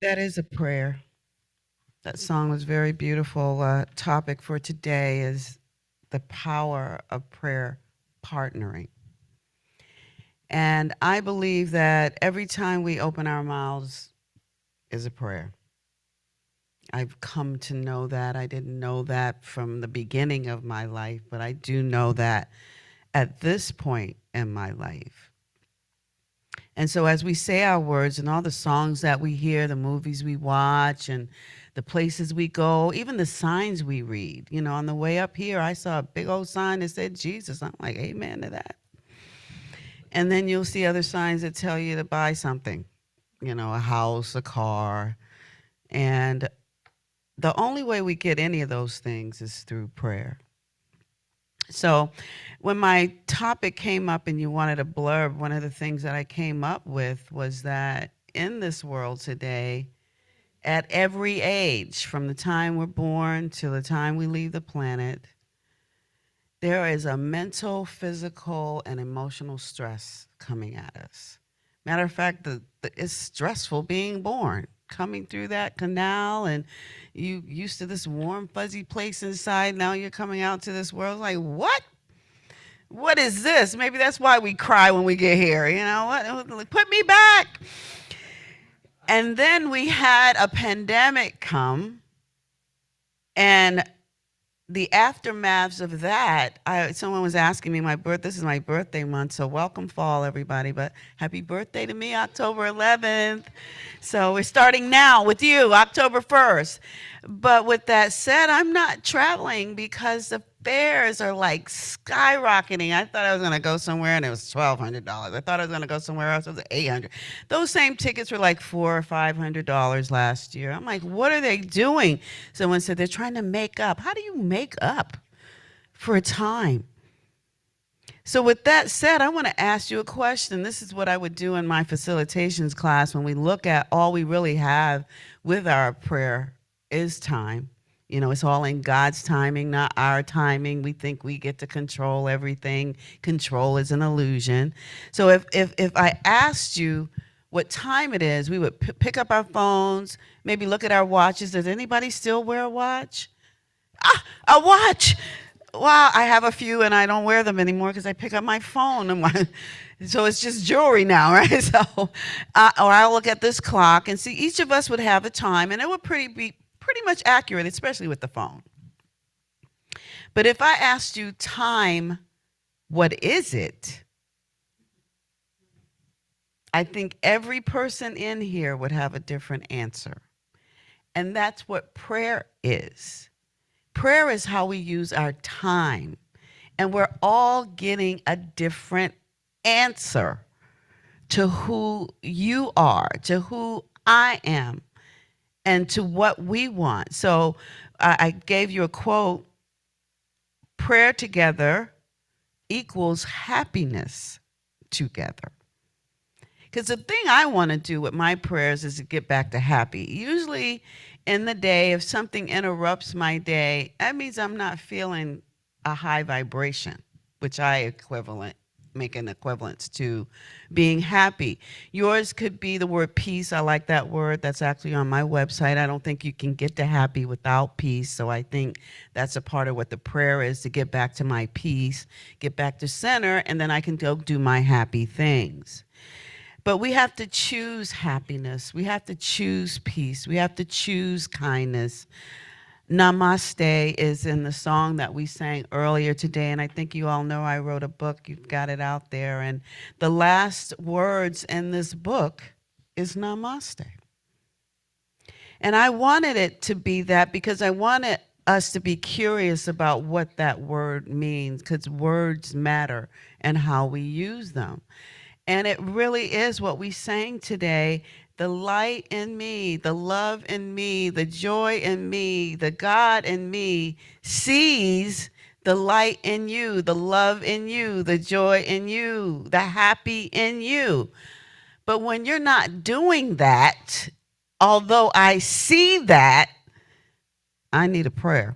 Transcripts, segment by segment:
That is a prayer. That song was very beautiful. Topic for today is the power of prayer partnering. And I believe that every time we open our mouths is a prayer. I've come to know that. I didn't know that from the beginning of my life, but I do know that at this point in my life. And so, as we say our words and all the songs that we hear, the movies we watch, and the places we go, even the signs we read, on the way up here, I saw a big old sign that said Jesus. I'm like, amen to that. And then you'll see other signs that tell you to buy something, a house, a car. And the only way we get any of those things is through prayer. So, when my topic came up and you wanted a blurb, one of the things that I came up with was that in this world today, at every age, from the time we're born to the time we leave the planet, there is a mental, physical, and emotional stress coming at us. Matter of fact, it's stressful being born, coming through that canal, and you used to this warm, fuzzy place inside. Now you're coming out to this world like, what? What is this? Maybe that's why we cry when we get here. You know what? Put me back. And then we had a pandemic come, and the aftermaths of that, someone was asking me, this is my birthday month, so welcome fall, everybody, but happy birthday to me, October 11th. So we're starting now with you, October 1st. But with that said, I'm not traveling because the fares are like skyrocketing. I thought I was going to go somewhere and it was $1,200. I thought I was going to go somewhere else, it was $800. Those same tickets were like $400 or $500 last year. I'm like, what are they doing? Someone said they're trying to make up. How do you make up for a time? So with that said, I want to ask you a question. This is what I would do in my facilitations class when we look at all we really have with our prayer is time. It's all in God's timing, not our timing. We think we get to control everything. Control is an illusion. So if I asked you what time it is, we would pick up our phones, maybe look at our watches. Does anybody still wear a watch? Ah, a watch. Wow, I have a few and I don't wear them anymore because I pick up my phone so it's just jewelry now, right? So, or I'll look at this clock and see each of us would have a time, and it would be pretty much accurate, especially with the phone. But if I asked you time, what is it? I think every person in here would have a different answer. And that's what prayer is. Prayer is how we use our time. And we're all getting a different answer to who you are, to who I am, and to what we want. So I gave you a quote: prayer together equals happiness together. Because the thing I want to do with my prayers is to get back to happy. Usually in the day, if something interrupts my day, that means I'm not feeling a high vibration, which I make an equivalence to being happy. Yours could be the word peace. I like that word. That's actually on my website. I don't think you can get to happy without peace. So I think that's a part of what the prayer is, to get back to my peace, get back to center, and then I can go do my happy things. But we have to choose happiness. We have to choose peace. We have to choose kindness. Namaste is in the song that we sang earlier today, and I think you all know I wrote a book. You've got it out there. And the last words in this book is namaste. And I wanted it to be that because I wanted us to be curious about what that word means, because words matter and how we use them. And it really is what we sang today: the light in me, the love in me, the joy in me, the God in me sees the light in you, the love in you, the joy in you, the happy in you. But when you're not doing that, although I see that, I need a prayer.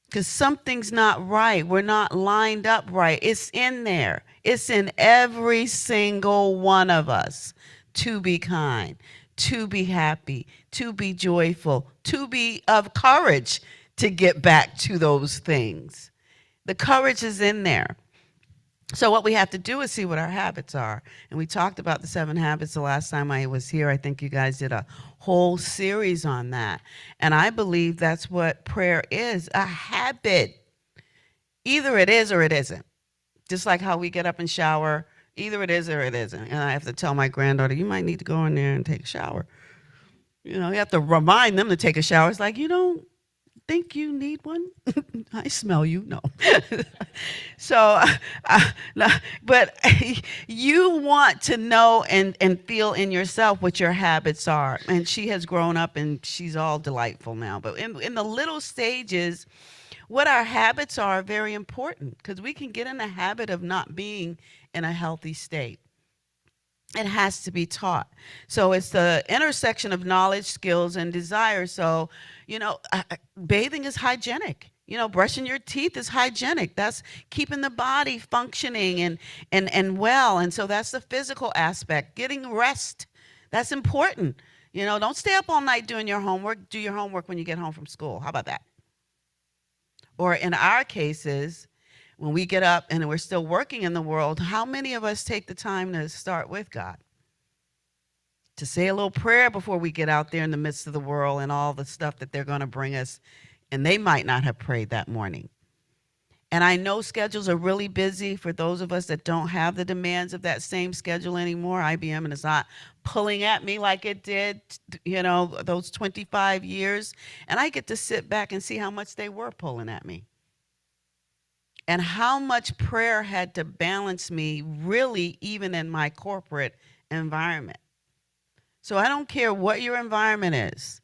Because something's not right. We're not lined up right. It's in there. It's in every single one of us to be kind, to be happy, to be joyful, to be of courage to get back to those things. The courage is in there. So what we have to do is see what our habits are. And we talked about the 7 habits the last time I was here. I think you guys did a whole series on that. And I believe that's what prayer is, a habit. Either it is or it isn't. Just like how we get up and shower, either it is or it isn't. And I have to tell my granddaughter, you might need to go in there and take a shower. You know, you have to remind them to take a shower. It's like, you don't think you need one? I smell you. No. So, no, but you want to know and feel in yourself what your habits are. And she has grown up and she's all delightful now. But in the little stages, what our habits are very important because we can get in the habit of not being in a healthy state. It has to be taught. So it's the intersection of knowledge, skills, and desire. So, bathing is hygienic. Brushing your teeth is hygienic. That's keeping the body functioning and well. And so that's the physical aspect. Getting rest, that's important. Don't stay up all night doing your homework. Do your homework when you get home from school. How about that? Or in our cases, when we get up and we're still working in the world, how many of us take the time to start with God? To say a little prayer before we get out there in the midst of the world and all the stuff that they're going to bring us, and they might not have prayed that morning. And I know schedules are really busy for those of us that don't have the demands of that same schedule anymore. IBM is not pulling at me like it did, those 25 years. And I get to sit back and see how much they were pulling at me. And how much prayer had to balance me, really, even in my corporate environment. So I don't care what your environment is,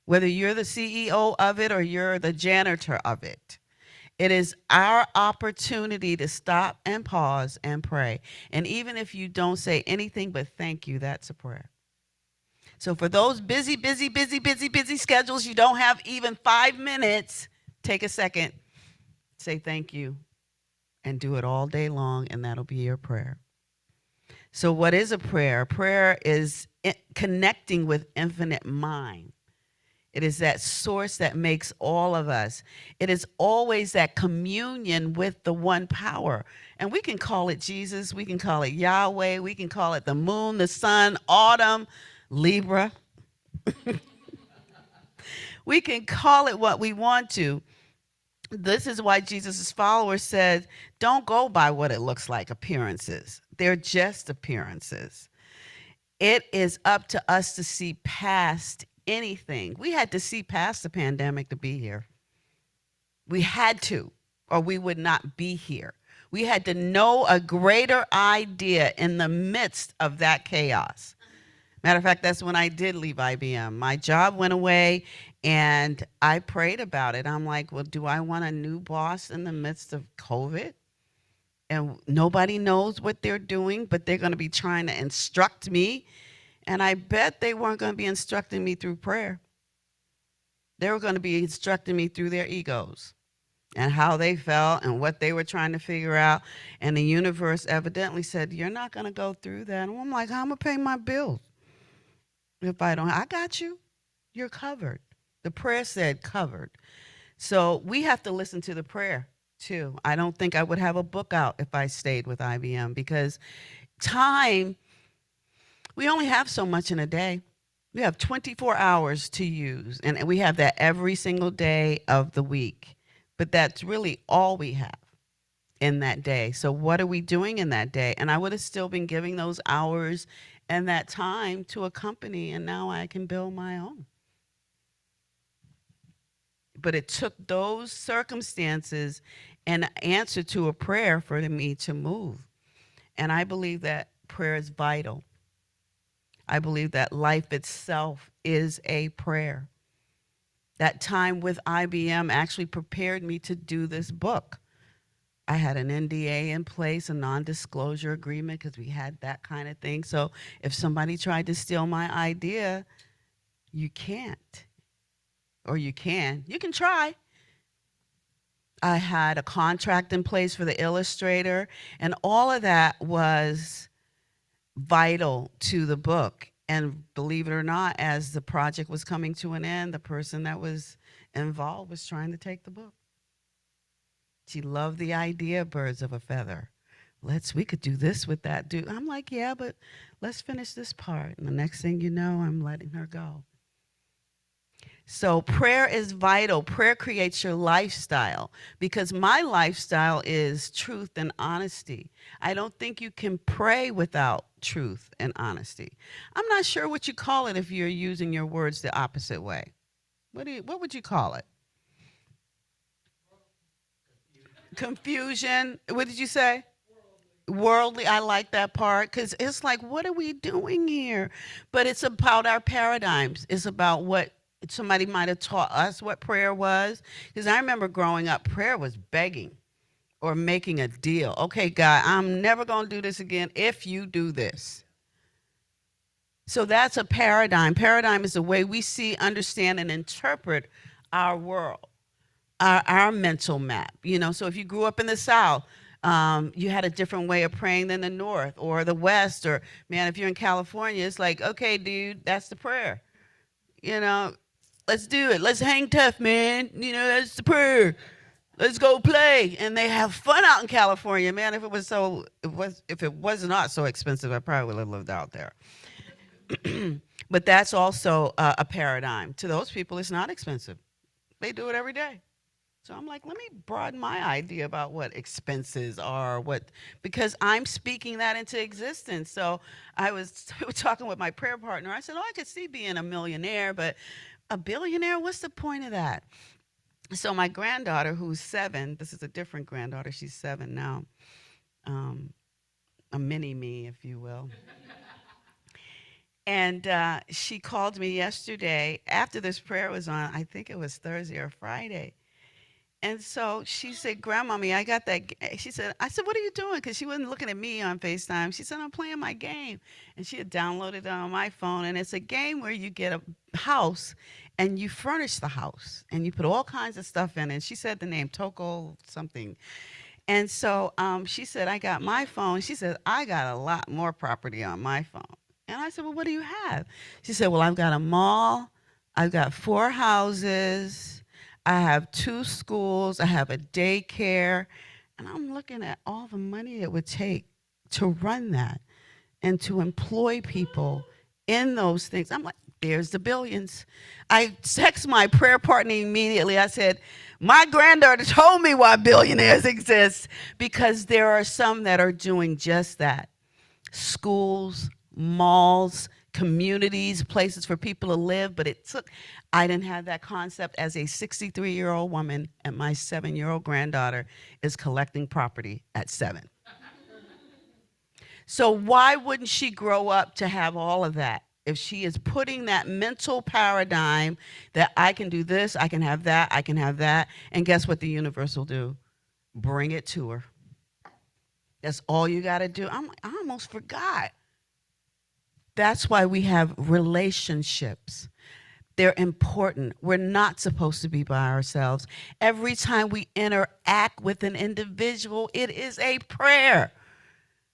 whether you're the CEO of it or you're the janitor of it. It is our opportunity to stop and pause and pray. And even if you don't say anything but thank you, that's a prayer. So for those busy schedules, you don't have even 5 minutes, take a second, say thank you, and do it all day long, and that'll be your prayer. So what is a prayer? Prayer is connecting with infinite mind. It is that source that makes all of us. It is always that communion with the one power. And we can call it Jesus. We can call it Yahweh. We can call it the moon, the sun, autumn, Libra. We can call it what we want to. This is why Jesus' followers said, don't go by what it looks like, appearances. They're just appearances. It is up to us to see past anything. We had to see past the pandemic to be here. We had to, or we would not be here. We had to know a greater idea in the midst of that chaos. Matter of fact, that's when I did leave IBM. My job went away, and I prayed about it. I'm like, well, do I want a new boss in the midst of COVID? And nobody knows what they're doing, but they're going to be trying to instruct me. And I bet they weren't going to be instructing me through prayer. They were going to be instructing me through their egos and how they felt and what they were trying to figure out. And the universe evidently said, you're not going to go through that. And I'm like, how am I going to pay my bills? If I don't, I got you. You're covered. The prayer said covered. So we have to listen to the prayer too. I don't think I would have a book out if I stayed with IBM because time, we only have so much in a day. We have 24 hours to use, and we have that every single day of the week. But that's really all we have in that day. So what are we doing in that day? And I would have still been giving those hours and that time to a company, and now I can build my own. But it took those circumstances and answer to a prayer for me to move. And I believe that prayer is vital. I believe that life itself is a prayer. That time with IBM actually prepared me to do this book. I had an NDA in place, a non-disclosure agreement, because we had that kind of thing. So if somebody tried to steal my idea, you can't. Or you can. You can try. I had a contract in place for the illustrator, and all of that was vital to the book. And believe it or not, as the project was coming to an end, the person that was involved was trying to take the book. She loved the idea of birds of a feather. We could do this with that dude. I'm like, yeah, but let's finish this part. And the next thing you know, I'm letting her go. So prayer is vital. Prayer creates your lifestyle because my lifestyle is truth and honesty. I don't think you can pray without truth and honesty. I'm not sure what you call it if you're using your words the opposite way. What would you call it? Confusion. What did you say? Worldly. I like that part because it's like, what are we doing here? But it's about our paradigms. It's about what somebody might have taught us what prayer was. Because I remember growing up, prayer was begging or making a deal. Okay, God, I'm never going to do this again if you do this. So that's a paradigm. Paradigm is the way we see, understand, and interpret our world, our mental map. So if you grew up in the South, you had a different way of praying than the North or the West, or man, if you're in California, it's like, okay, dude, that's the prayer. You know, let's do it. Let's hang tough, man. That's the prayer. Let's go play. And they have fun out in California, man. If it was not so expensive, I probably would have lived out there. But that's also a paradigm. To those people, it's not expensive. They do it every day. So I'm like, let me broaden my idea about what expenses are, because I'm speaking that into existence. So I was talking with my prayer partner. I said, I could see being a millionaire, but a billionaire, what's the point of that? So my granddaughter, who's 7, this is a different granddaughter, she's 7 now, a mini me, if you will. And she called me yesterday after this prayer was on, I think it was Thursday or Friday. And so she said, Grandmommy, I got that. I said, what are you doing? Because she wasn't looking at me on FaceTime. She said, I'm playing my game. And she had downloaded it on my phone. And it's a game where you get a house and you furnish the house and you put all kinds of stuff in it. She said the name Toko something. And so she said, I got my phone. She said, I got a lot more property on my phone. And I said, well, what do you have? She said, well, I've got a mall. I've got 4 houses. I have 2 schools. I have a daycare. And I'm looking at all the money it would take to run that and to employ people in those things. I'm like, there's the billions. I text my prayer partner immediately. I said, my granddaughter told me why billionaires exist, because there are some that are doing just that. Schools, malls, communities, places for people to live. But I didn't have that concept as a 63-year-old woman, and my 7-year-old granddaughter is collecting property at 7. So why wouldn't she grow up to have all of that? If she is putting that mental paradigm that I can do this, I can have that, I can have that, and guess what the universe will do? Bring it to her. That's all you got to do. I almost forgot. That's why we have relationships. They're important. We're not supposed to be by ourselves. Every time we interact with an individual, it is a prayer.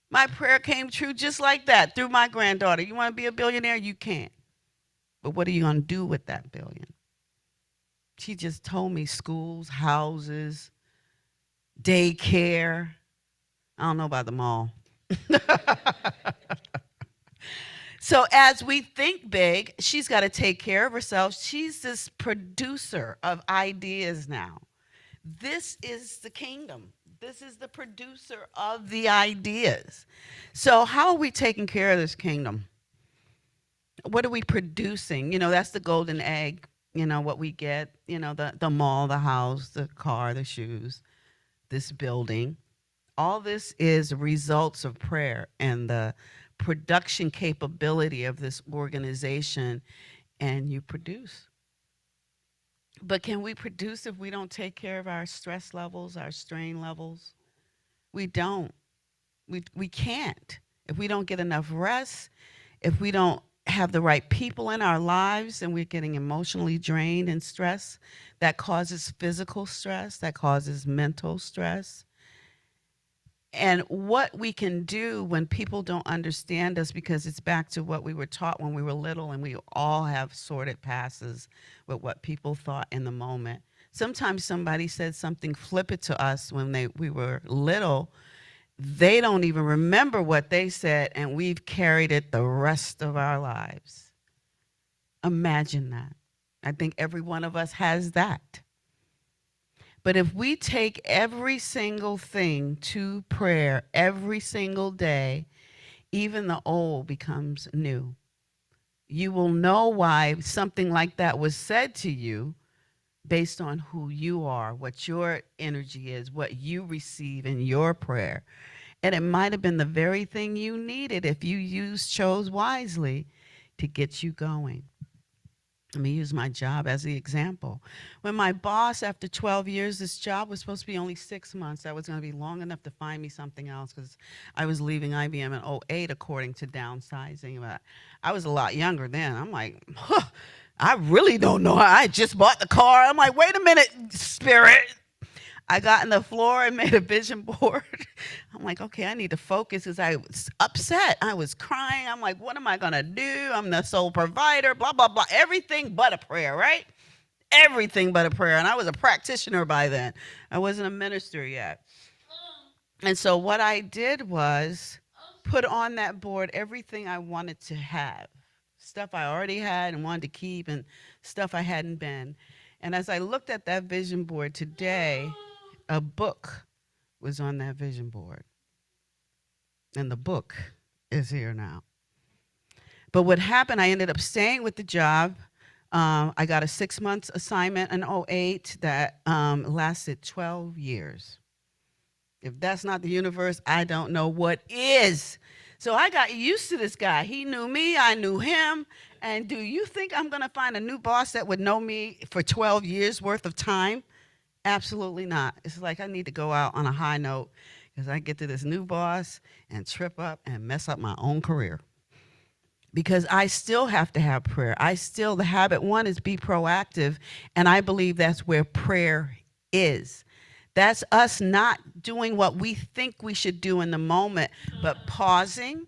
My prayer came true just like that through my granddaughter. You want to be a billionaire? You can't. But what are you going to do with that billion? She just told me schools, houses, daycare. I don't know about the mall. So as we think big, she's got to take care of herself. She's this producer of ideas now. This is the kingdom. This is the producer of the ideas. So how are we taking care of this kingdom? What are we producing? That's the golden egg, what we get, the mall, the house, the car, the shoes, this building. All this is results of prayer and the production capability of this organization, and you produce. But can we produce if we don't take care of our stress levels, our strain levels? We don't. We can't. If we don't get enough rest, if we don't have the right people in our lives and we're getting emotionally drained and stressed, that causes physical stress, that causes mental stress. And what we can do when people don't understand us, because it's back to what we were taught when we were little, and we all have sorted passes with what people thought in the moment. Sometimes somebody said something flippant to us when we were little. They don't even remember what they said, and we've carried it the rest of our lives. Imagine that. I think every one of us has that. But if we take every single thing to prayer every single day, even the old becomes new. You will know why something like that was said to you based on who you are, what your energy is, what you receive in your prayer. And it might have been the very thing you needed if you chose wisely to get you going. Let me use my job as the example. When my boss, after 12 years, this job was supposed to be only 6 months. That was going to be long enough to find me something else because I was leaving IBM in '08 according to downsizing. But I was a lot younger then. I'm like, huh, I really don't know. I just bought the car. I'm like, wait a minute, spirit. I got on the floor and made a vision board. I'm like, okay, I need to focus because I was upset. I was crying. I'm like, what am I going to do? I'm the sole provider, blah, blah, blah. Everything but a prayer, right? Everything but a prayer. And I was a practitioner by then. I wasn't a minister yet. And so what I did was put on that board everything I wanted to have, stuff I already had and wanted to keep, and stuff I hadn't been. And as I looked at that vision board today, a book was on that vision board. And the book is here now. But what happened, I ended up staying with the job. I got a 6 months assignment in '08 that lasted 12 years. If that's not the universe, I don't know what is. So I got used to this guy. He knew me, I knew him. And do you think I'm going to find a new boss that would know me for 12 years worth of time? Absolutely not. It's like I need to go out on a high note because I get to this new boss and trip up and mess up my own career. Because I still have to have prayer. The habit one is be proactive. And I believe that's where prayer is. That's us not doing what we think we should do in the moment, but pausing,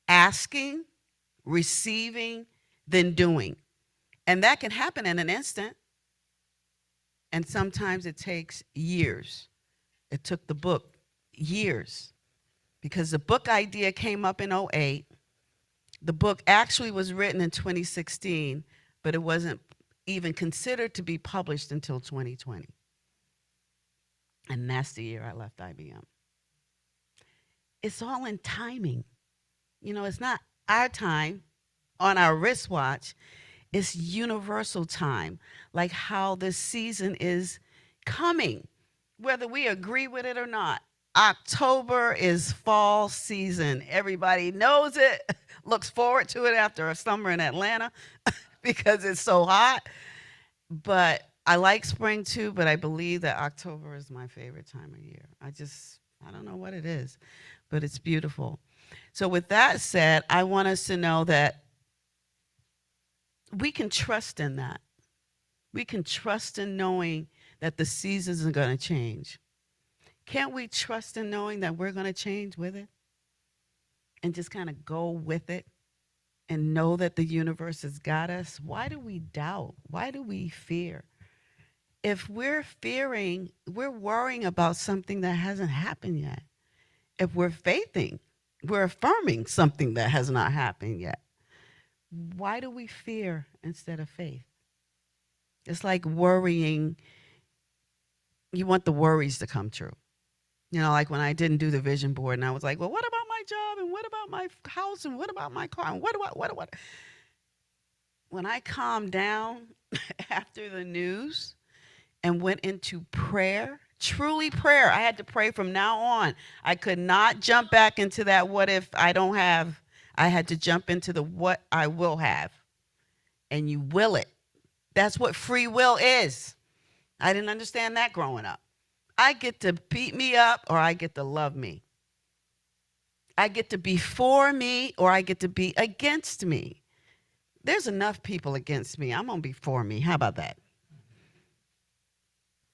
asking, receiving, then doing. And that can happen in an instant. And sometimes it takes years. It took the book years because the book idea came up in '08. The book actually was written in 2016, but it wasn't even considered to be published until 2020. And that's the year I left IBM. It's all in timing. You know, it's not our time on our wristwatch. It's universal time, like how this season is coming, whether we agree with it or not. October is fall season. Everybody knows it, looks forward to it after a summer in Atlanta because it's so hot. But I like spring too, but I believe that October is my favorite time of year. I don't know what it is, but it's beautiful. So with that said, I want us to know that we can trust in that. We can trust in knowing that the seasons are going to change. Can't we trust in knowing that we're going to change with it and just kind of go with it and know that the universe has got us? Why do we doubt? Why do we fear? If we're fearing, we're worrying about something that hasn't happened yet. If we're faithing, we're affirming something that has not happened yet. Why do we fear instead of faith? It's like worrying. You want the worries to come true. You know, like when I didn't do the vision board and I was like, well, what about my job? And what about my house? And what about my car? And what? When I calmed down after the news and went into prayer, truly prayer, I had to pray from now on. I could not jump back into that what if I don't have. I had to jump into the what I will have. And you will it. That's what free will is. I didn't understand that growing up. I get to beat me up or I get to love me. I get to be for me or I get to be against me. There's enough people against me. I'm going to be for me. How about that?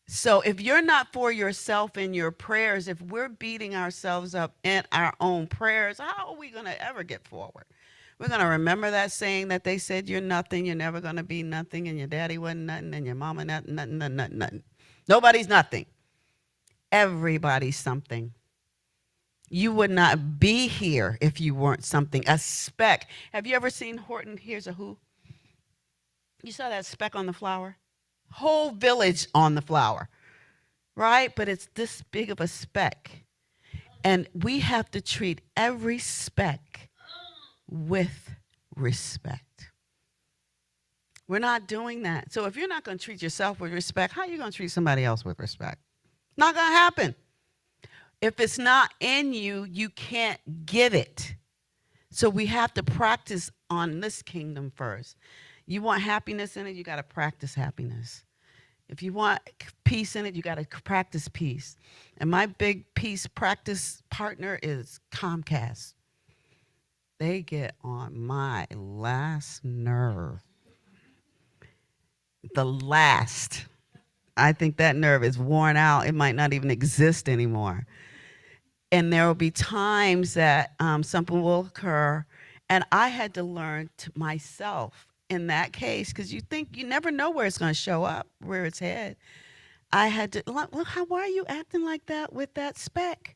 So if you're not for yourself in your prayers, if we're beating ourselves up in our own prayers, how are we going to ever get forward? We're going to remember that saying that they said, you're nothing, you're never going to be nothing, and your daddy wasn't nothing, and your mama nothing, nothing, nothing, nothing, nothing. Nobody's nothing. Everybody's something. You would not be here if you weren't something. A speck. Have you ever seen Horton? Here's a who. You saw that speck on the flower? Whole village on the flower, right? But it's this big of a speck. And we have to treat every speck with respect. We're not doing that. So if you're not going to treat yourself with respect, how are you going to treat somebody else with respect? Not going to happen. If it's not in you, you can't give it. So we have to practice on this kingdom first. You want happiness in it, you got to practice happiness. If you want peace in it, you got to practice peace. And my big peace practice partner is Comcast. They get on my last nerve. The last. I think that nerve is worn out. It might not even exist anymore. And there will be times that something will occur, and I had to learn to myself in that case, because you think you never know where it's going to show up, where it's head. I had to look. Why are you acting like that with that speck?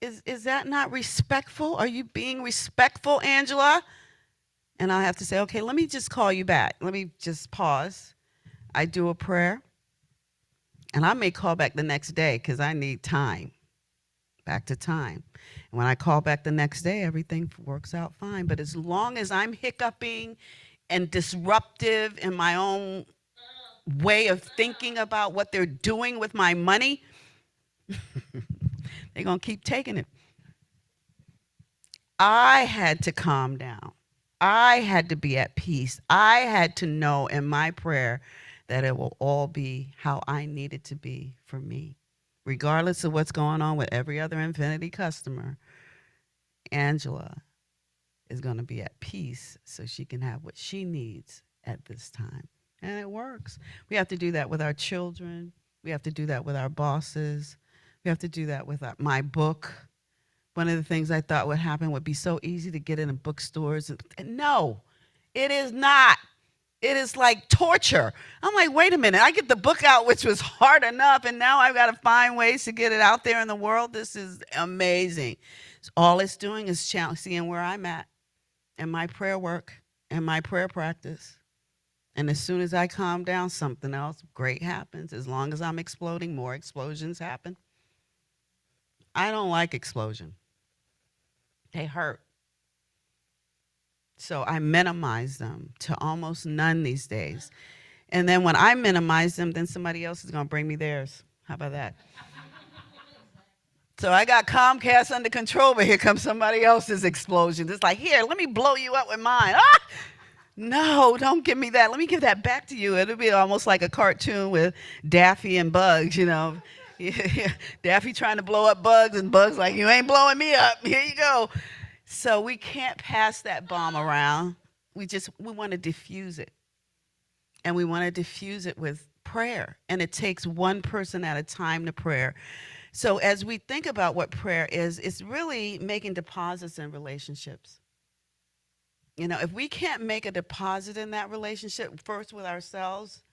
Is that not respectful? Are you being respectful, Angela? And I have to say, okay, let me just call you back. Let me just pause. I do a prayer, and I may call back the next day because I need time. Back to time. And when I call back the next day, everything works out fine. But as long as I'm hiccuping and disruptive in my own way of thinking about what they're doing with my money, they're going to keep taking it. I had to calm down. I had to be at peace. I had to know in my prayer that it will all be how I need it to be for me. Regardless of what's going on with every other Infinity customer, Angela is going to be at peace so she can have what she needs at this time. And it works. We have to do that with our children. We have to do that with our bosses. We have to do that with my book. One of the things I thought would happen would be so easy to get in bookstores. No, it is not. It is like torture. I'm like, wait a minute. I get the book out, which was hard enough, and now I've got to find ways to get it out there in the world. This is amazing. So all it's doing is seeing where I'm at and my prayer work and my prayer practice. And as soon as I calm down, something else great happens. As long as I'm exploding, more explosions happen. I don't like explosion. They hurt. So I minimize them to almost none these days. And then when I minimize them, then somebody else is going to bring me theirs. How about that? So I got Comcast under control, but here comes somebody else's explosion. It's like, here, let me blow you up with mine. Ah! No, don't give me that. Let me give that back to you. It'll be almost like a cartoon with Daffy and Bugs, you know. Daffy trying to blow up Bugs, and Bugs like, you ain't blowing me up. Here you go. So we can't pass that bomb around. We want to diffuse it. And we want to diffuse it with prayer. And it takes one person at a time to prayer. So as we think about what prayer is, it's really making deposits in relationships. You know, if we can't make a deposit in that relationship, first with ourselves,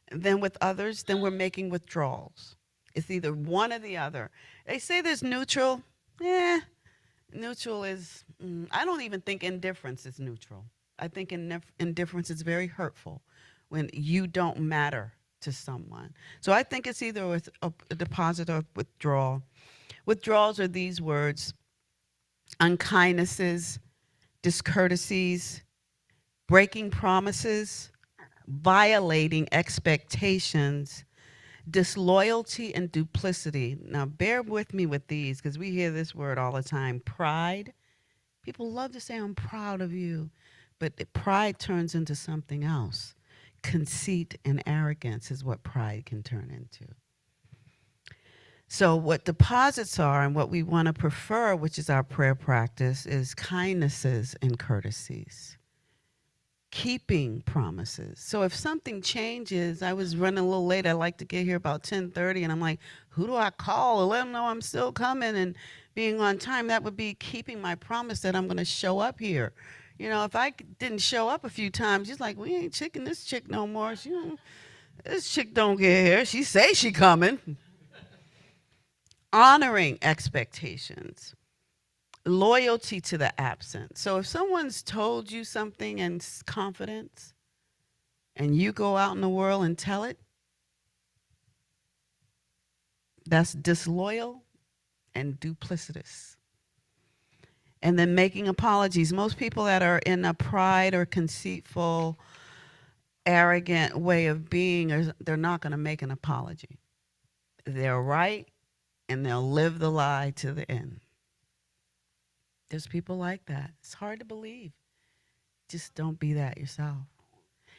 and then with others, then we're making withdrawals. It's either one or the other. They say there's neutral. Neutral is, I don't even think indifference is neutral. I think indifference is very hurtful when you don't matter to someone. So I think it's either with a deposit or withdrawal. Withdrawals are these words: unkindnesses, discourtesies, breaking promises, violating expectations, disloyalty, and duplicity. Now, bear with me with these because we hear this word all the time. Pride. People love to say, I'm proud of you. But pride turns into something else. Conceit and arrogance is what pride can turn into. So what deposits are and what we want to prefer, which is our prayer practice, is kindnesses and courtesies. keeping promises. So if something changes, I was running a little late. I like to get here about 10:30, and I'm like, who do I call to let them know I'm still coming and being on time? That would be keeping my promise that I'm going to show up here. You know, if I didn't show up a few times, he's like, we ain't checking this chick no more. This chick don't get here. She say she coming. Honoring expectations, loyalty to the absent. So if someone's told you something in confidence and you go out in the world and tell it, that's disloyal and duplicitous. And then making apologies. Most people that are in a pride or conceitful, arrogant way of being, they're not going to make an apology. They're right and they'll live the lie to the end. There's people like that. It's hard to believe. Just don't be that yourself.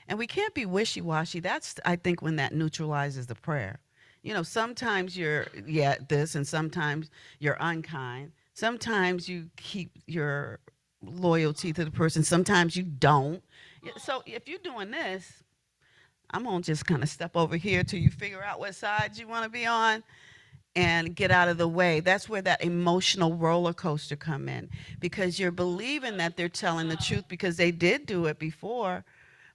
And we can't be wishy-washy. That's, I think, when that neutralizes the prayer. You know, sometimes you're, yeah, this, and sometimes you're unkind. Sometimes you keep your loyalty to the person. Sometimes you don't. So if you're doing this, I'm going to just kind of step over here till you figure out what side you want to be on and get out of the way. That's where that emotional roller coaster come in, because you're believing that they're telling the truth because they did do it before,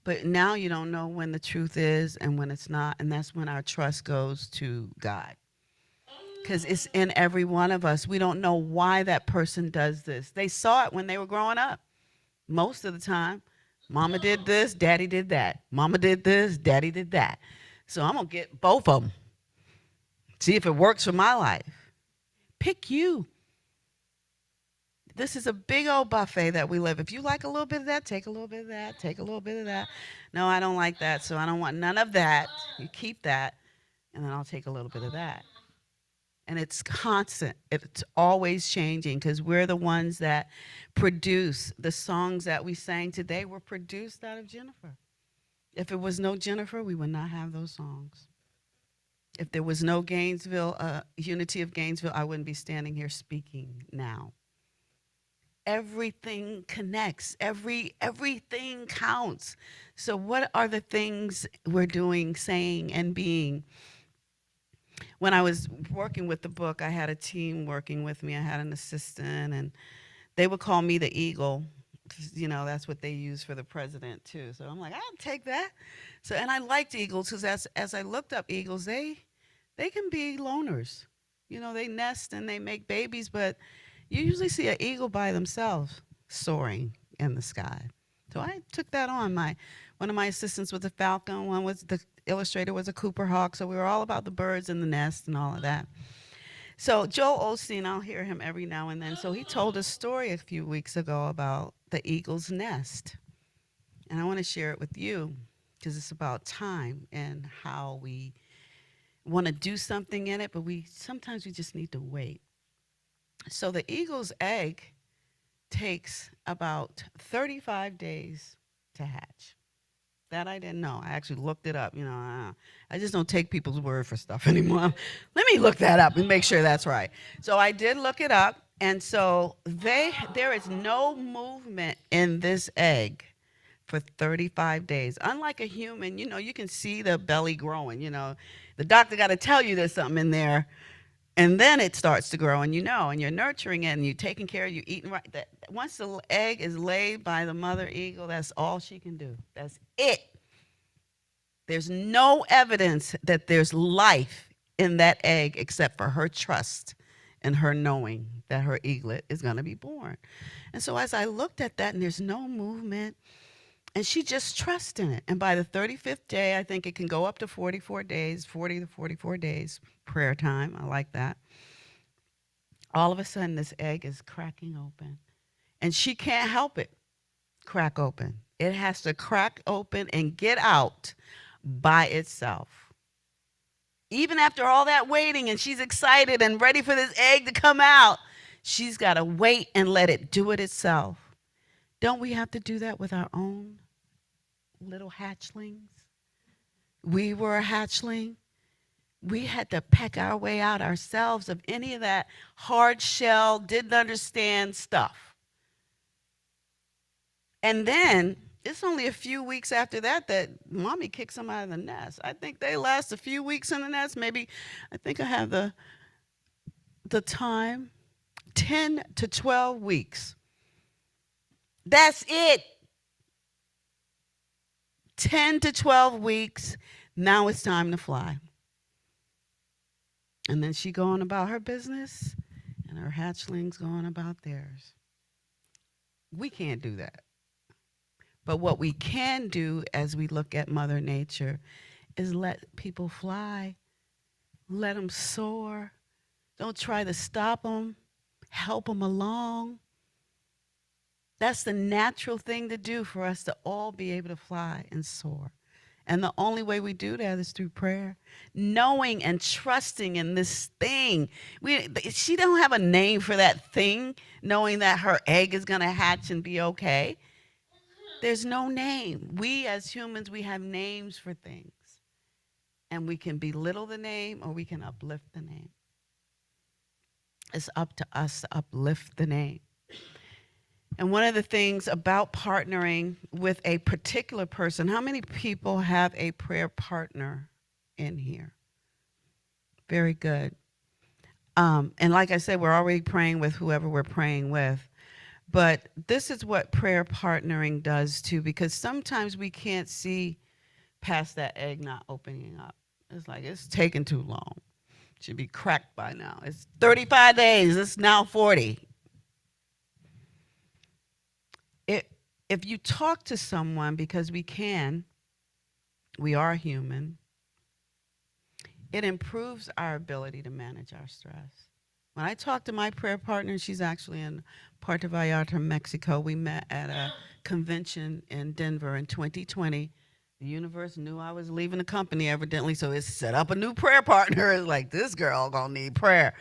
but now you don't know when the truth is and when it's not, and that's when our trust goes to God. Because it's in every one of us. We don't know why that person does this. They saw it when they were growing up. Most of the time, mama did this, daddy did that. Mama did this, daddy did that. So I'm going to get both of them. See if it works for my life. Pick you. This is a big old buffet that we live. If you like a little bit of that, take a little bit of that, take a little bit of that. No, I don't like that, so I don't want none of that. You keep that, and then I'll take a little bit of that. And it's constant. It's always changing, because we're the ones that produce the songs that we sang today were produced out of Jennifer. If it was no Jennifer, we would not have those songs. If there was no Gainesville, Unity of Gainesville, I wouldn't be standing here speaking now. Everything connects. Everything counts. So what are the things we're doing, saying, and being? When I was working with the book, I had a team working with me. I had an assistant, and they would call me the eagle. You know, that's what they use for the president too. So I'm like, I'll take that. So, and I liked eagles because as I looked up eagles, they can be loners. You know, they nest and they make babies, but you usually see an eagle by themselves soaring in the sky. So I took that on. One of my assistants was a falcon. One was the illustrator was a Cooper hawk. So we were all about the birds in the nest and all of that. So Joel Osteen, I'll hear him every now and then. So he told a story a few weeks ago about the eagle's nest. And I want to share it with you because it's about time and how we want to do something in it, but sometimes we just need to wait. So the eagle's egg takes about 35 days to hatch. That I didn't know. I actually looked it up. You know, I just don't take people's word for stuff anymore. Let me look that up and make sure that's right. So I did look it up, and so there is no movement in this egg for 35 days. Unlike a human, you know, you can see the belly growing. You know, the doctor got to tell you there's something in there, and then it starts to grow, and you know, and you're nurturing it, and you're taking care of it, you're eating right. Once the egg is laid by the mother eagle, that's all she can do. That's it. There's no evidence that there's life in that egg except for her trust and her knowing that her eaglet is going to be born. And so as I looked at that, and there's no movement, and she just trusts in it. And by the 35th day, I think it can go up to 44 days, 40 to 44 days, prayer time. I like that. All of a sudden, this egg is cracking open. And she can't help it crack open. It has to crack open and get out by itself. Even after all that waiting, and she's excited and ready for this egg to come out, she's got to wait and let it do it itself. Don't we have to do that with our own little hatchlings? We were a hatchling. We had to peck our way out ourselves of any of that hard shell, didn't understand stuff. And then It's only a few weeks after that that mommy kicks them out of the nest. I think they last a few weeks in the nest. Maybe, I think I have the time, 10 to 12 weeks. That's it. 10 to 12 weeks. Now it's time to fly. And then she going about her business and her hatchlings going about theirs. We can't do that. But what we can do as we look at Mother Nature is let people fly, let them soar. Don't try to stop them, help them along. That's the natural thing to do for us to all be able to fly and soar. And the only way we do that is through prayer, knowing and trusting in this thing. She don't have a name for that thing, knowing that her egg is going to hatch and be okay. There's no name. We as humans, we have names for things. And we can belittle the name or we can uplift the name. It's up to us to uplift the name. And one of the things about partnering with a particular person, how many people have a prayer partner in here? Very good. And like I said, we're already praying with whoever we're praying with. But this is what prayer partnering does too, because sometimes we can't see past that egg not opening up. It's like it's taking too long. It should be cracked by now. It's 35 days. It's now 40. It, if you talk to someone, because we are human, it improves our ability to manage our stress. When I talk to my prayer partner, she's actually in Puerto Vallarta, Mexico. We met at a convention in Denver in 2020. The universe knew I was leaving the company, evidently, so it set up a new prayer partner. It's like, this girl gonna need prayer.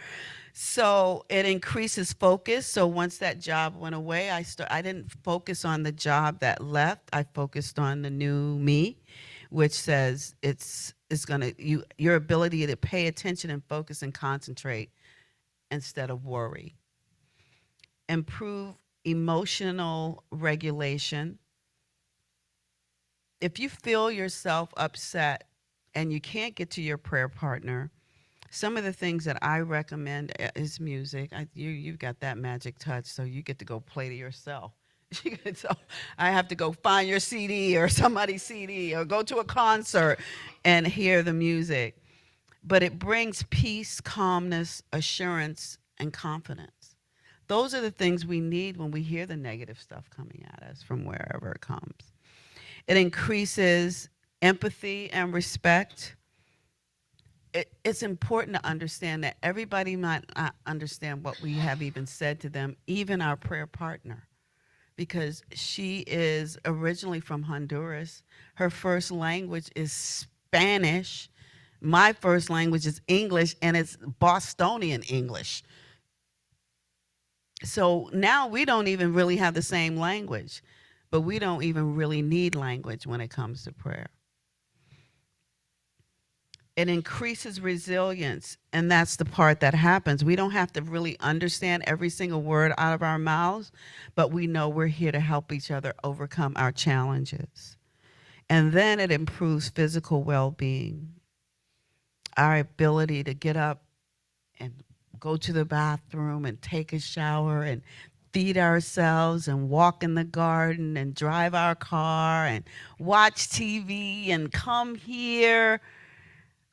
So it increases focus. So once that job went away, I didn't focus on the job that left. I focused on the new me, which says it's gonna your ability to pay attention and focus and concentrate instead of worry. Improve emotional regulation. If you feel yourself upset and you can't get to your prayer partner, some of the things that I recommend is music. You've got that magic touch, so you get to go play to yourself. So I have to go find your CD or somebody's CD or go to a concert and hear the music. But it brings peace, calmness, assurance, and confidence. Those are the things we need when we hear the negative stuff coming at us from wherever it comes. It increases empathy and respect. It's important to understand that everybody might not understand what we have even said to them, even our prayer partner, because she is originally from Honduras. Her first language is Spanish. My first language is English, and it's Bostonian English. So now we don't even really have the same language, but we don't even really need language when it comes to prayer. It increases resilience, and that's the part that happens. We don't have to really understand every single word out of our mouths, but we know we're here to help each other overcome our challenges. And then it improves physical well-being, our ability to get up and go to the bathroom and take a shower and feed ourselves and walk in the garden and drive our car and watch TV and come here.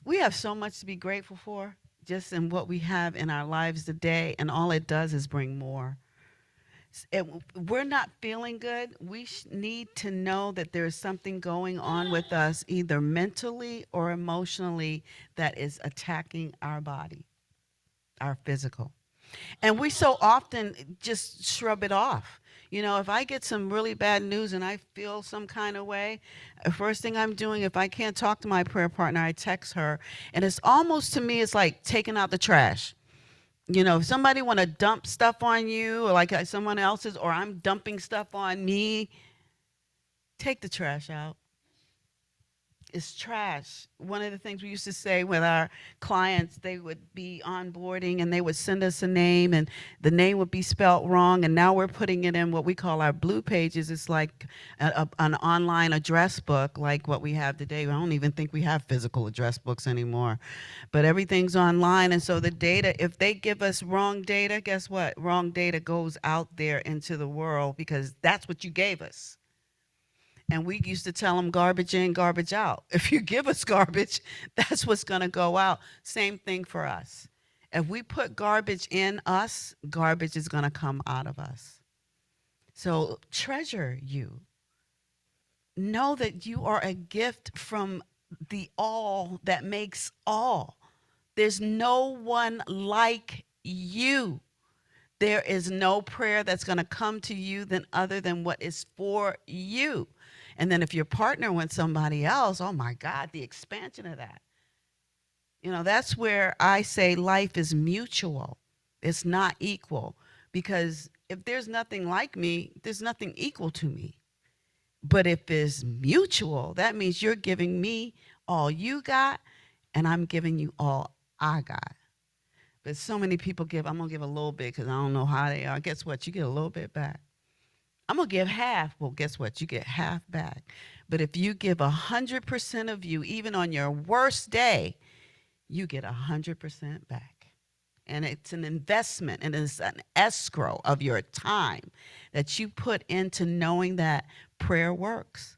We have so much to be grateful for just in what we have in our lives today, and all it does is bring more. We're not feeling good. We need to know that there's something going on with us, either mentally or emotionally, that is attacking our body, our physical. And we so often just shrub it off. You know, if I get some really bad news and I feel some kind of way, the first thing I'm doing, if I can't talk to my prayer partner, I text her. And it's almost, to me, it's like taking out the trash. You know, if somebody want to dump stuff on you, or like someone else's, or I'm dumping stuff on me, take the trash out. It's trash. One of the things we used to say with our clients, they would be onboarding and they would send us a name and the name would be spelt wrong. And now we're putting it in what we call our blue pages. It's like an online address book, like what we have today. I don't even think we have physical address books anymore, but everything's online. And so the data, if they give us wrong data, guess what? Wrong data goes out there into the world because that's what you gave us. And we used to tell them garbage in, garbage out. If you give us garbage, that's what's going to go out. Same thing for us. If we put garbage in us, garbage is going to come out of us. So treasure you. Know that you are a gift from the all that makes all. There's no one like you. There is no prayer that's going to come to you than other than what is for you. And then if you're partnering with somebody else, oh my God, the expansion of that. You know, that's where I say life is mutual. It's not equal because if there's nothing like me, there's nothing equal to me. But if it's mutual, that means you're giving me all you got and I'm giving you all I got. But so many people give, I'm going to give a little bit because I don't know how they are. Guess what? You get a little bit back. I'm going to give half. Well, guess what? You get half back. But if you give 100% of you, even on your worst day, you get 100% back. And it's an investment and it's an escrow of your time that you put into knowing that prayer works.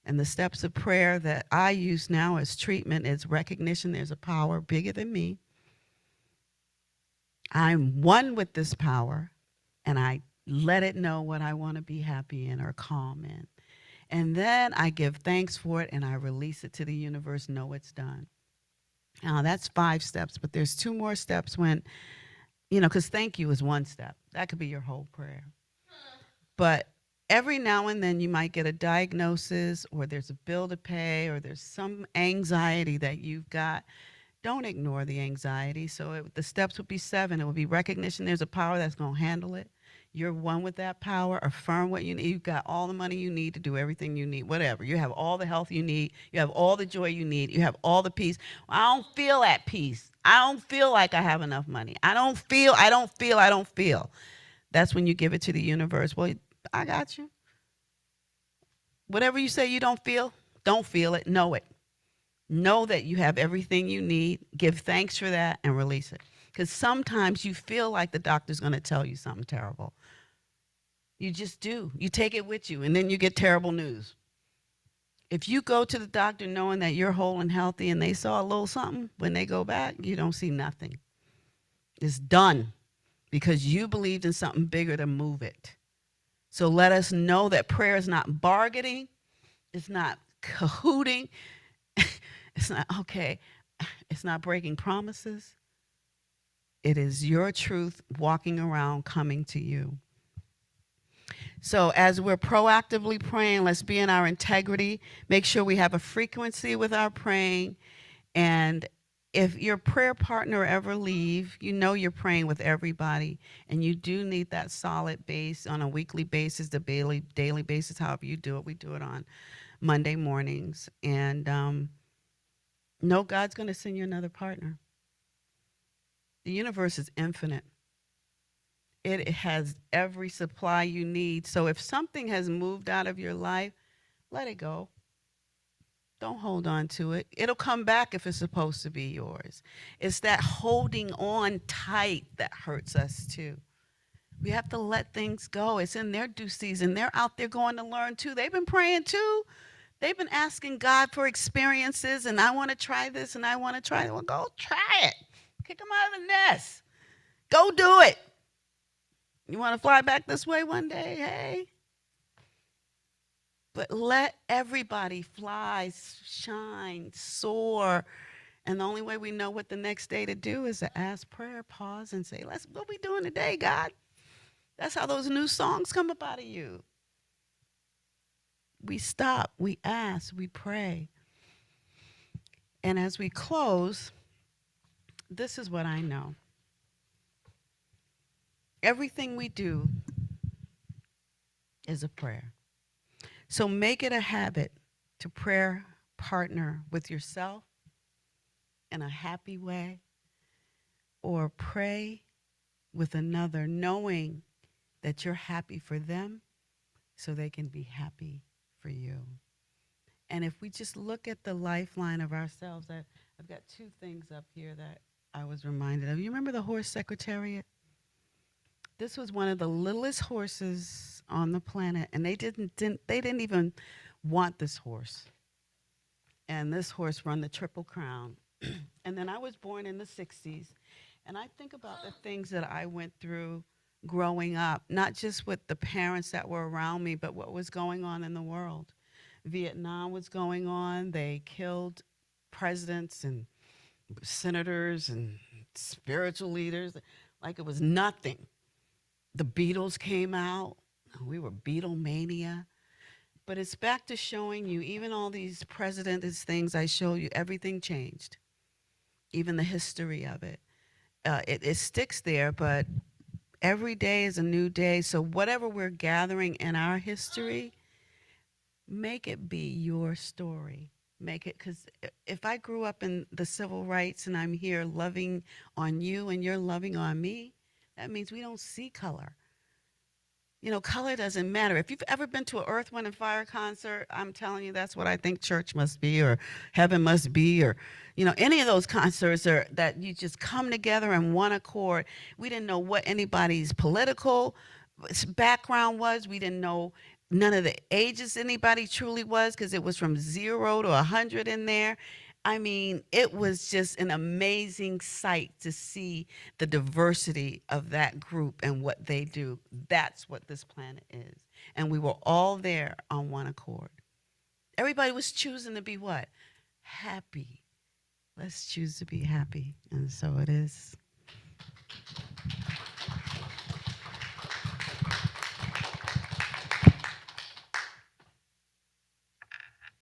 And the steps of prayer that I use now as treatment is recognition there's a power bigger than me. I'm one with this power, and I let it know what I want to be happy in or calm in. And then I give thanks for it and I release it to the universe, know it's done. Now that's 5 steps, but there's 2 more steps when, because thank you is 1 step. That could be your whole prayer. But every now and then you might get a diagnosis or there's a bill to pay or there's some anxiety that you've got. Don't ignore the anxiety. So the steps would be 7. It would be recognition there's a power that's going to handle it. You're one with that power. Affirm what you need. You've got all the money you need to do everything you need, whatever. You have all the health you need. You have all the joy you need. You have all the peace. I don't feel at peace. I don't feel like I have enough money. I don't feel. That's when you give it to the universe. Well, I got you. Whatever you say you don't feel it. Know it. Know that you have everything you need. Give thanks for that and release it. Because sometimes you feel like the doctor's going to tell you something terrible. You just do. You take it with you, and then you get terrible news. If you go to the doctor knowing that you're whole and healthy and they saw a little something, when they go back, you don't see nothing. It's done because you believed in something bigger to move it. So let us know that prayer is not bargaining. It's not cahooting. It's not, okay, it's not breaking promises. It is your truth walking around coming to you. So as we're proactively praying, let's be in our integrity. Make sure we have a frequency with our praying. And if your prayer partner ever leave, you know you're praying with everybody. And you do need that solid base on a weekly basis, the daily basis, however you do it. We do it on Monday mornings. And no, God's going to send you another partner. The universe is infinite. It has every supply you need. So if something has moved out of your life, let it go. Don't hold on to it. It'll come back if it's supposed to be yours. It's that holding on tight that hurts us too. We have to let things go. It's in their due season. They're out there going to learn too. They've been praying too. They've been asking God for experiences, and I want to try this and I want to try it. Well, go try it. Kick them out of the nest. Go do it. You want to fly back this way one day? Hey. But let everybody fly, shine, soar. And the only way we know what the next day to do is to ask prayer, pause, and say, what we doing today, God? That's how those new songs come up out of you. We stop, we ask, we pray. And as we close, this is what I know. Everything we do is a prayer. So make it a habit to partner with yourself in a happy way or pray with another, knowing that you're happy for them so they can be happy for you. And if we just look at the lifeline of ourselves, I've got two things up here that I was reminded of. You remember the horse secretariat? This was one of the littlest horses on the planet, and they didn't even want this horse. And this horse run the Triple Crown. And then I was born in the 60s, and I think about the things that I went through growing up, not just with the parents that were around me, but what was going on in the world. Vietnam was going on. They killed presidents and senators and spiritual leaders like it was nothing. The Beatles came out. We were Beatlemania. But it's back to showing you, even all these presidents things I show you, everything changed, even the history of it. It sticks there, but every day is a new day. So whatever we're gathering in our history, make it be your story. Make it, because if I grew up in the civil rights and I'm here loving on you and you're loving on me, that means we don't see color. You know, color doesn't matter. If you've ever been to an Earth, Wind, and Fire concert, I'm telling you, that's what I think church must be, or heaven must be, or, any of those concerts are that you just come together in one accord. We didn't know what anybody's political background was. We didn't know none of the ages anybody truly was because it was from 0 to 100 in there. I mean, it was just an amazing sight to see the diversity of that group and what they do. That's what this planet is. And we were all there on one accord. Everybody was choosing to be what? Happy. Let's choose to be happy. And so it is.